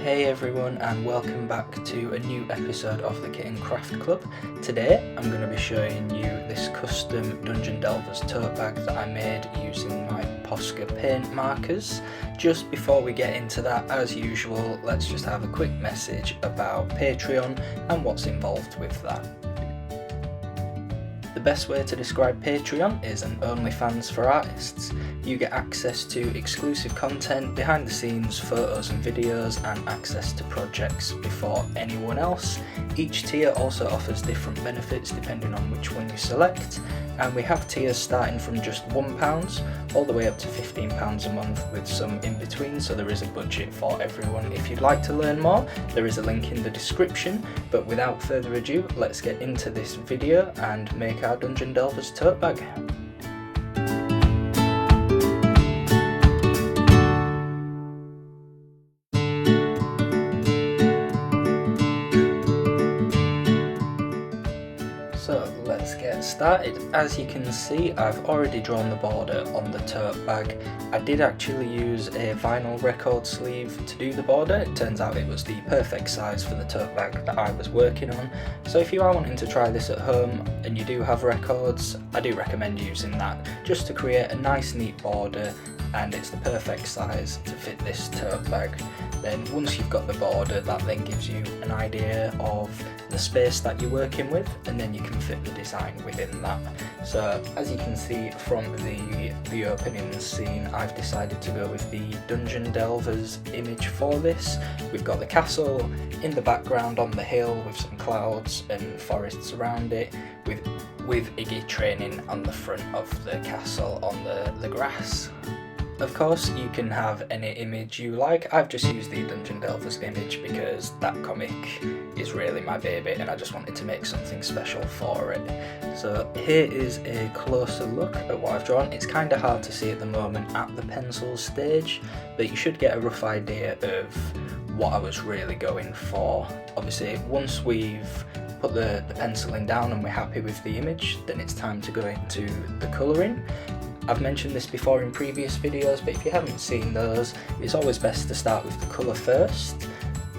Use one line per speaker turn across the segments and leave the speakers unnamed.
Hey everyone, and welcome back to a new episode of the Kitten Craft Club. Today I'm going to be showing you this custom Dungeon Delvers tote bag that I made using my Posca paint markers. Just before we get into that, as usual, let's just have a quick message about Patreon and what's involved with that. The best way to describe Patreon is an OnlyFans for artists. You get access to exclusive content, behind the scenes photos and videos, and access to projects before anyone else. Each tier also offers different benefits depending on which one you select, and we have tiers starting from just £1 all the way up to £15 a month with some in between, so there is a budget for everyone. If you'd like to learn more, there is a link in the description, but without further ado, let's get into this video and make our Dungeon Delvers tote bag. So let's get started. As you can see, I've already drawn the border on the tote bag. I did actually use a vinyl record sleeve to do the border. It turns out it was the perfect size for the tote bag that I was working on. So if you are wanting to try this at home and you do have records, I do recommend using that just to create a nice neat border, and it's the perfect size to fit this tote bag. Then once you've got the border, that then gives you an idea of the space that you're working with, and then you can fit the design within that. So as you can see from the opening scene, I've decided to go with the Dungeon Delvers image for this. We've got the castle in the background on the hill with some clouds and forests around it, with Iggy training on the front of the castle on the grass. Of course, you can have any image you like. I've just used the Dungeon Delvers image because that comic is really my baby and I just wanted to make something special for it. So here is a closer look at what I've drawn. It's kind of hard to see at the moment at the pencil stage, but you should get a rough idea of what I was really going for. Obviously, once we've put the penciling down and we're happy with the image, then it's time to go into the colouring. I've mentioned this before in previous videos, but if you haven't seen those, it's always best to start with the colour first,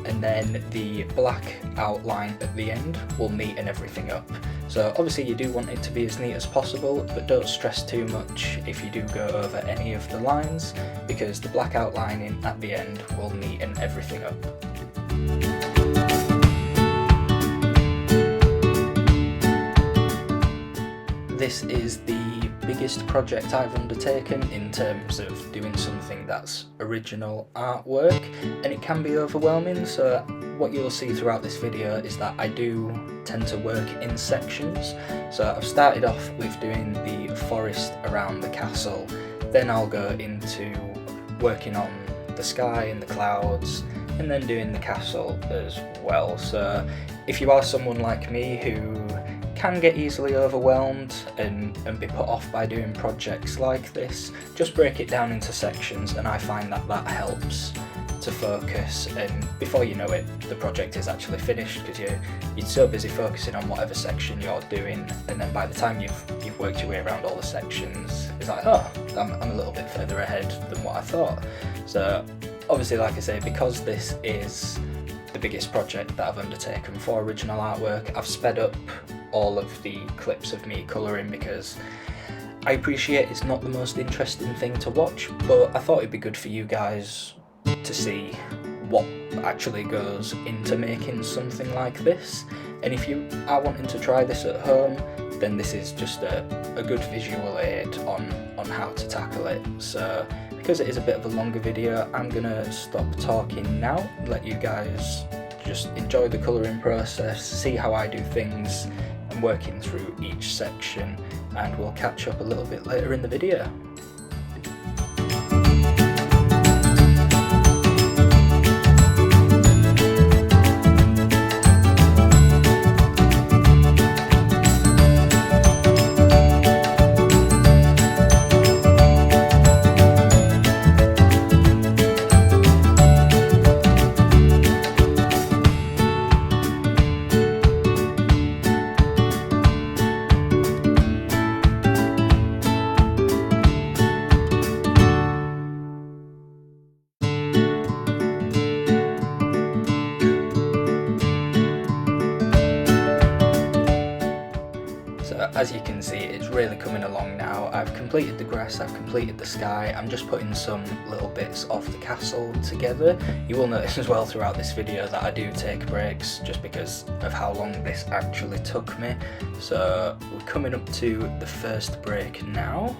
and then the black outline at the end will neaten everything up. So obviously you do want it to be as neat as possible, but don't stress too much if you do go over any of the lines, because the black outlining at the end will neaten everything up. This is the biggest project I've undertaken in terms of doing something that's original artwork, and it can be overwhelming. So what you'll see throughout this video is that I do tend to work in sections. So I've started off with doing the forest around the castle, then I'll go into working on the sky and the clouds, and then doing the castle as well. So if you are someone like me who can get easily overwhelmed and be put off by doing projects like this, just break it down into sections, and I find that helps to focus, and before you know it, the project is actually finished because you're so busy focusing on whatever section you're doing, and then by the time you've worked your way around all the sections, it's like, oh, I'm a little bit further ahead than what I thought. So obviously, like I say, because this is the biggest project that I've undertaken for original artwork, I've sped up all of the clips of me colouring because I appreciate it's not the most interesting thing to watch, but I thought it'd be good for you guys to see what actually goes into making something like this. And if you are wanting to try this at home, then this is just a good visual aid on how to tackle it. So because it is a bit of a longer video, I'm gonna stop talking now, let you guys just enjoy the colouring process, see how I do things and working through each section, and we'll catch up a little bit later in the video. as you can see, it's really coming along now. I've completed the grass, I've completed the sky, I'm just putting some little bits of the castle together. You will notice as well throughout this video that I do take breaks just because of how long this actually took me. So we're coming up to the first break now,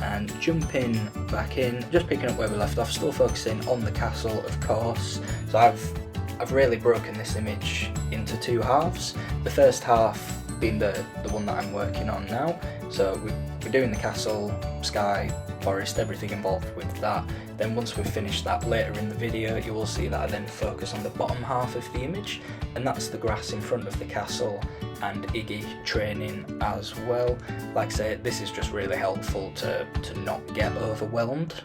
and jumping back in, just picking up where we left off, still focusing on the castle of course. So I've really broken this image into two halves. The first half being the one that I'm working on now. So we're doing the castle, sky, forest, everything involved with that. Then once we've finished that later in the video, you will see that I then focus on the bottom half of the image, and that's the grass in front of the castle and Iggy training as well. Like I say, this is just really helpful to not get overwhelmed.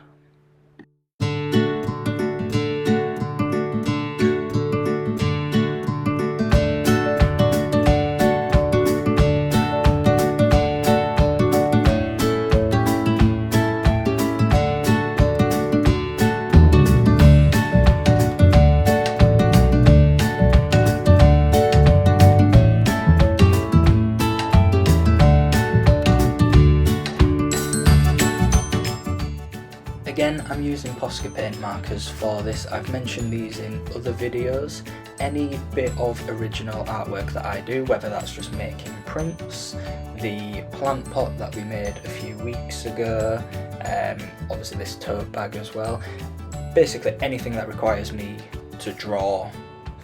Again, I'm using Posca paint markers for this. I've mentioned these in other videos. Any bit of original artwork that I do, whether that's just making prints, the plant pot that we made a few weeks ago, obviously this tote bag as well, basically anything that requires me to draw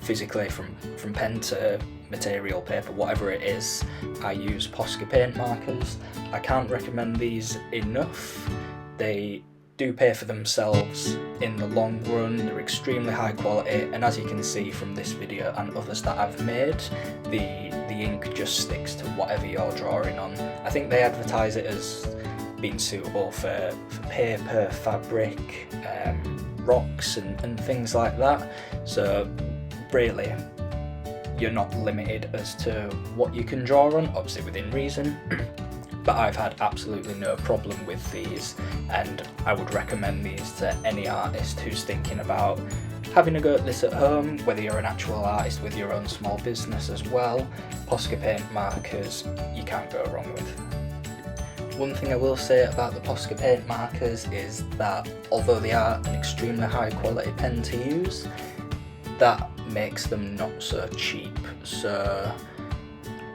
physically from pen to material, paper, whatever it is, I use Posca paint markers. I can't recommend these enough. They do pay for themselves in the long run. They're extremely high quality, and as you can see from this video and others that I've made, the ink just sticks to whatever you're drawing on. I think they advertise it as being suitable for paper, fabric, rocks and things like that, so really you're not limited as to what you can draw on, obviously within reason. But I've had absolutely no problem with these, and I would recommend these to any artist who's thinking about having a go at this at home, whether you're an actual artist with your own small business as well. Posca paint markers, you can't go wrong with. One thing I will say about the Posca paint markers is that although they are an extremely high quality pen to use, that makes them not so cheap. So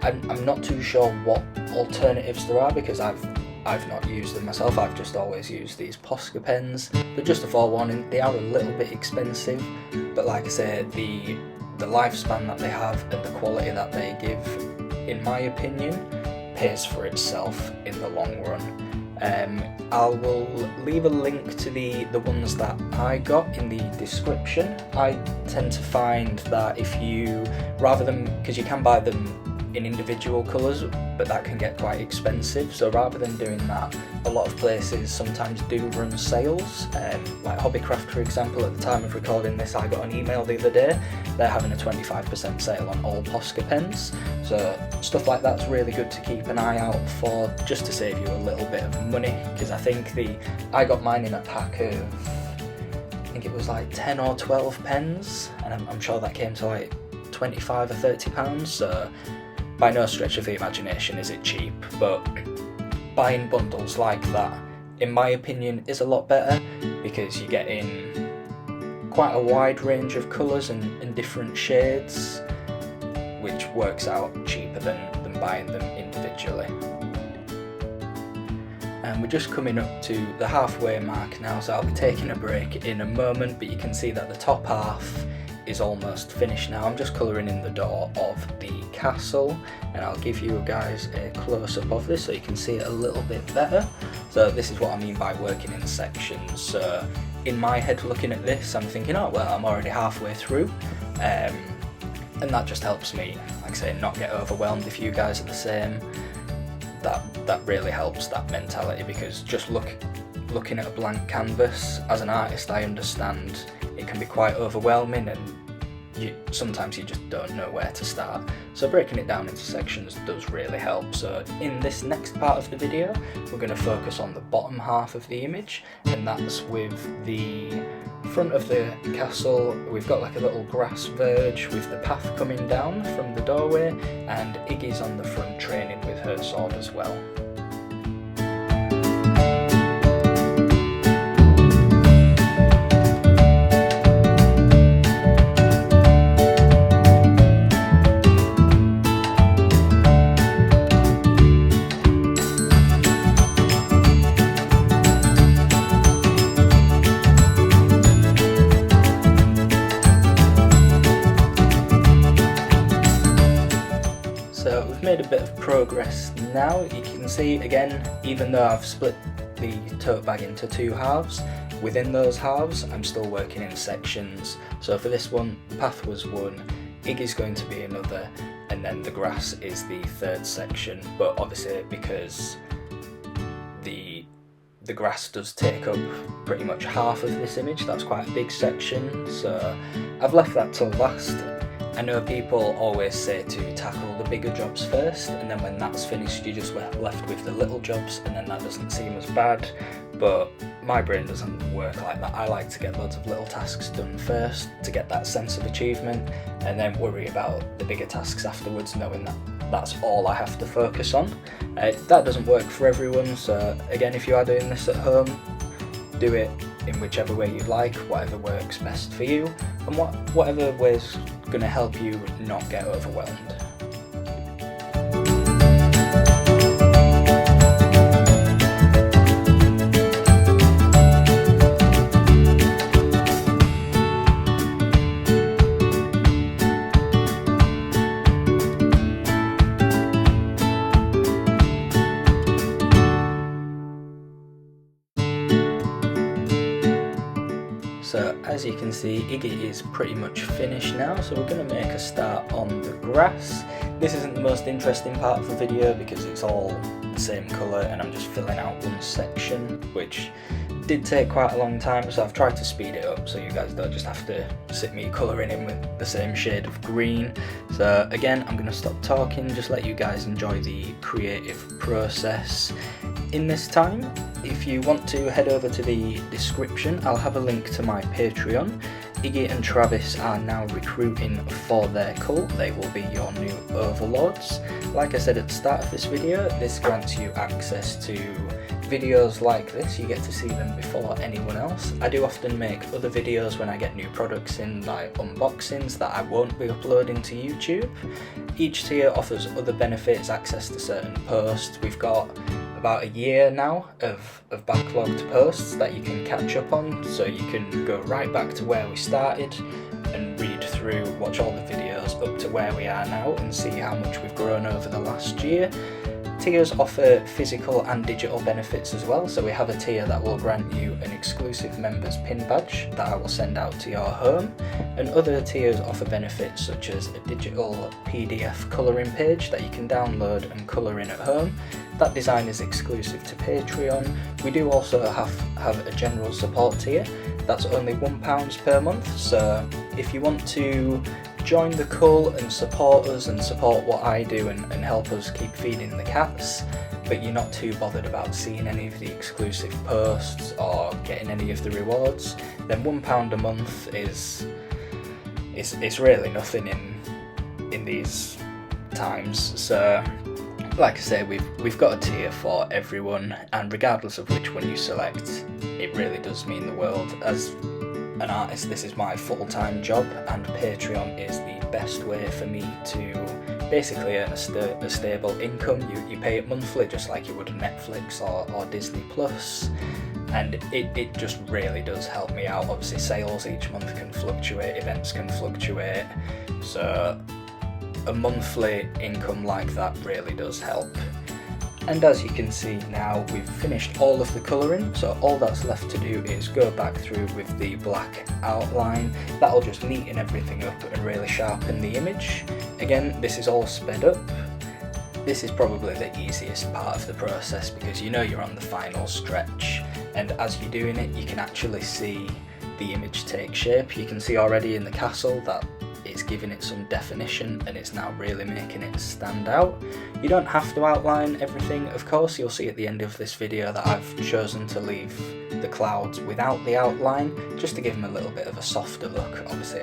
I'm not too sure what alternatives there are because I've not used them myself. I've just always used these Posca pens. But just a forewarning, they are a little bit expensive, but like I say, the lifespan that they have and the quality that they give, in my opinion, pays for itself in the long run. I will leave a link to the ones that I got in the description. I tend to find that if you, rather than, because you can buy them in individual colours, but that can get quite expensive, so rather than doing that, a lot of places sometimes do run sales, like Hobbycraft for example. At the time of recording this, I got an email the other day, they're having a 25% sale on all Posca pens, so stuff like that's really good to keep an eye out for, just to save you a little bit of money, because I think I got mine in a pack of, I think it was like 10 or 12 pens, and I'm sure that came to like 25 or 30 pounds, so by no stretch of the imagination is it cheap, but buying bundles like that, in my opinion, is a lot better because you get in quite a wide range of colours and different shades, which works out cheaper than buying them individually. And we're just coming up to the halfway mark now, so I'll be taking a break in a moment, but you can see that the top half is almost finished now. I'm just colouring in the door of the castle, and I'll give you guys a close-up of this so you can see it a little bit better. So this is what I mean by working in sections. So in my head looking at this, I'm thinking, oh well, I'm already halfway through, and that just helps me, like I say, not get overwhelmed. If you guys are the same, that really helps that mentality, because just looking at a blank canvas, as an artist I understand it can be quite overwhelming and sometimes you just don't know where to start. So breaking it down into sections does really help. So in this next part of the video, we're going to focus on the bottom half of the image, and that's with the front of the castle. We've got like a little grass verge with the path coming down from the doorway, and Iggy's on the front training with her sword as well. So we've made a bit of progress now. You can see again, even though I've split the tote bag into two halves, within those halves I'm still working in sections. So for this one, the path was one, Iggy's going to be another, and then the grass is the third section. But obviously because the grass does take up pretty much half of this image, that's quite a big section, so I've left that till last. I know people always say to tackle the bigger jobs first, and then when that's finished you're just left with the little jobs, and then that doesn't seem as bad, but my brain doesn't work like that. I like to get loads of little tasks done first to get that sense of achievement, and then worry about the bigger tasks afterwards, knowing that that's all I have to focus on. That doesn't work for everyone, so again, if you are doing this at home, do it in whichever way you like, whatever works best for you, and whatever way's going to help you not get overwhelmed. So as you can see, Iggy is pretty much finished now, so we're going to make a start on the grass. This isn't the most interesting part of the video because it's all the same colour and I'm just filling out one section, which did take quite a long time, so I've tried to speed it up so you guys don't just have to sit me colouring in with the same shade of green. So again, I'm going to stop talking, just let you guys enjoy the creative process. In this time, if you want to head over to the description, I'll have a link to my Patreon. Iggy and Travis are now recruiting for their cult. They will be your new overlords. Like I said at the start of this video, this grants you access to videos like this. You get to see them before anyone else. I do often make other videos when I get new products in, like unboxings, that I won't be uploading to YouTube. Each tier offers other benefits, access to certain posts. We've got about a year now of backlogged posts that you can catch up on, so you can go right back to where we started and read through, watch all the videos up to where we are now and see how much we've grown over the last year. Tiers offer physical and digital benefits as well, so we have a tier that will grant you an exclusive members pin badge that I will send out to your home, and other tiers offer benefits such as a digital PDF colouring page that you can download and colour in at home. That design is exclusive to Patreon. We do also have a general support tier that's only £1 per month, so if you want to join the cult and support us and support what I do and help us keep feeding the cats, but you're not too bothered about seeing any of the exclusive posts or getting any of the rewards, then £1 a month is really nothing in these times. So like I say, we've got a tier for everyone, and regardless of which one you select, it really does mean the world. As an artist, this is my full-time job, and Patreon is the best way for me to basically earn a stable income. You pay it monthly just like you would Netflix or Disney Plus, and it just really does help me out. Obviously sales each month can fluctuate, events can fluctuate, so a monthly income like that really does help. And as you can see now, we've finished all of the colouring, so all that's left to do is go back through with the black outline. That'll just neaten everything up and really sharpen the image. Again, this is all sped up. This is probably the easiest part of the process because you know you're on the final stretch, and as you're doing it you can actually see the image take shape. You can see already in the castle that it's it's giving it some definition and it's now really making it stand out. You don't have to outline everything, of course. You'll see at the end of this video that I've chosen to leave the clouds without the outline, just to give them a little bit of a softer look. Obviously,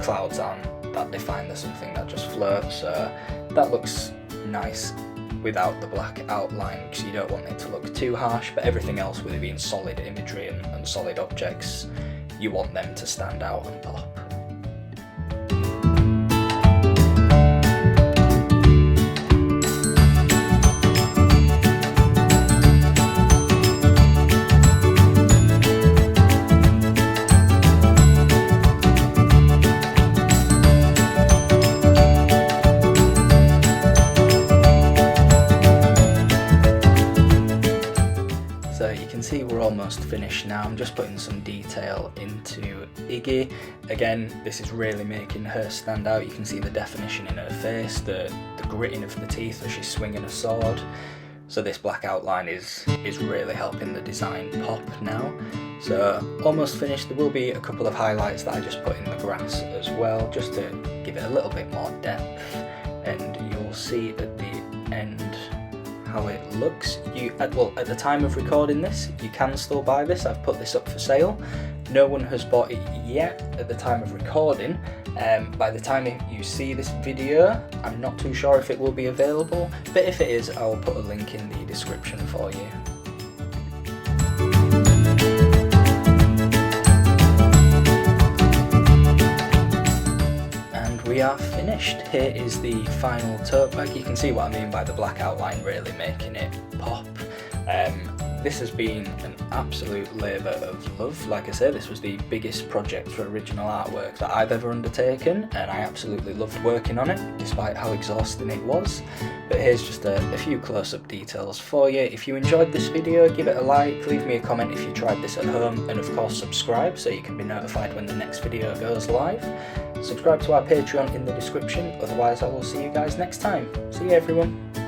clouds aren't that defined, they're something that just floats, so that looks nice without the black outline, because you don't want it to look too harsh, but everything else, with it being solid imagery and solid objects, you want them to stand out and pop. So you can see we're almost finished now. I'm just putting some detail into Iggy. Again, this is really making her stand out. You can see the definition in her face, the gritting of the teeth as she's swinging a sword. So this black outline is really helping the design pop now. So almost finished. There will be a couple of highlights that I just put in the grass as well, just to give it a little bit more depth. And you'll see at the end how it looks. Well, at the time of recording this, you can still buy this. I've put this up for sale. No one has bought it yet at the time of recording. By the time you see this video, I'm not too sure if it will be available, but if it is, I'll put a link in the description for you. We are finished. Here is the final tote bag. You can see what I mean by the black outline really making it pop. This has been an absolute labour of love. Like I said, this was the biggest project for original artwork that I've ever undertaken, and I absolutely loved working on it, despite how exhausting it was. But here's just a few close-up details for you. If you enjoyed this video, give it a like, leave me a comment if you tried this at home, and of course subscribe so you can be notified when the next video goes live. Subscribe to our Patreon in the description, otherwise I will see you guys next time. See you everyone.